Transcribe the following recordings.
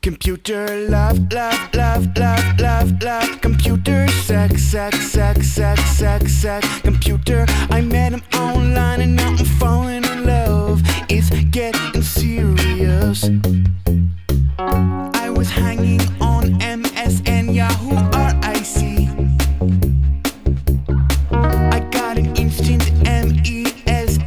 Computer love, love, love, love, love, love. Computer sex, sex, sex, sex, sex, sex. Computer, I met him online and now I'm falling in love. It's getting serious. I was hanging on MSN, Yahoo, RIC. I got an instant MESSAGE.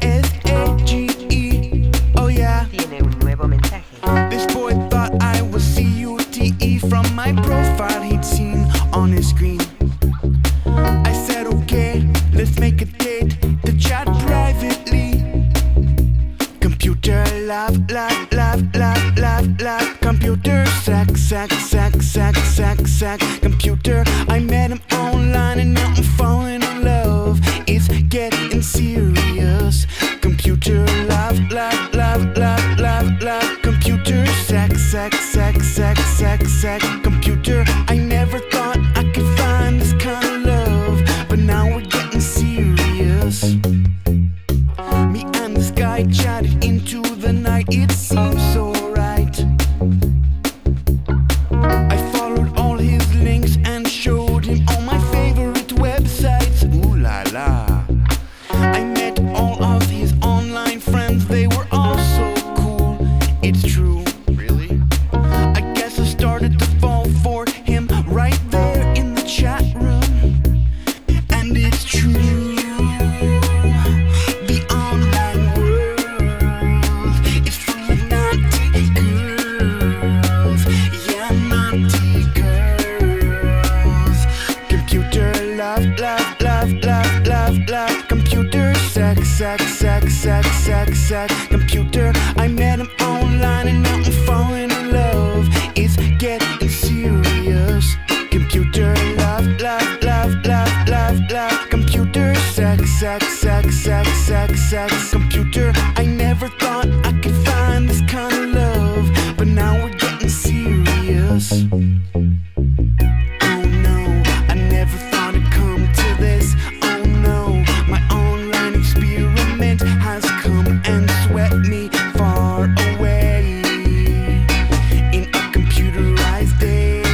Oh yeah. Tiene un nuevo mensaje. This boy thought I was CUTE from my profile he'd seen on his screen. I said okay, let's make a date to chat privately. Computer love, love, love, love, love, love. Computer sex, sex, sex, sex, sex, sex. Computer, I met him online and now I'm falling in love. It's getting serious. Computer love, love, love, love, love, love. Computer sex, sex, sex, sex, sex, sex. Computer, I never thought I could find this kind of love, but now we're getting serious. Me and this guy chatted into the night, it seemed so right. I followed all his links and showed him all my favorite websites. Ooh la la. I met all of his online friends, they were all so cool. It's true. Really? I guess I started to fall for him right there in the chat room. And it's true. The online world is full of naughty girls. Yeah, naughty girls. Computer love, love, love, love, love, love. Computer sex, sex, sex, sex, sex, sex. Computer, I met him online and now I'm falling in love. It's getting serious. Computer love, love, love, love, love, love. Computer sex, sex, sex, sex, sex, sex. Computer, I never thought I could find this kind of love, but now we're getting serious. Oh no, I never thought it'd come to this. Oh no, my online experiment has come and swept me far away in a computerized daze.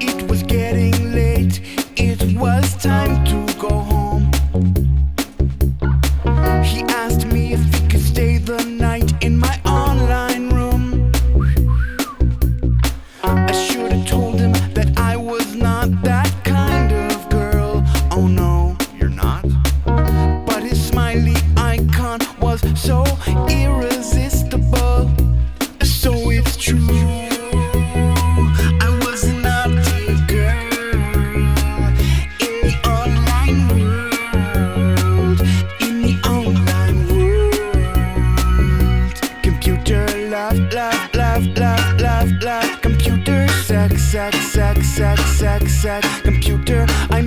It was getting late, it was time to go home. He asked me if he could stay the night in my online room. I should have told him that I was not that kind of girl. Oh no, you're not? But his smiley icon was so irresistible. So it's true, I was a naughty girl in the online world. In the online world. Computer love, love, love, love, love, love. Computer sex, sex, sex, sex, sex, sex. Computer, I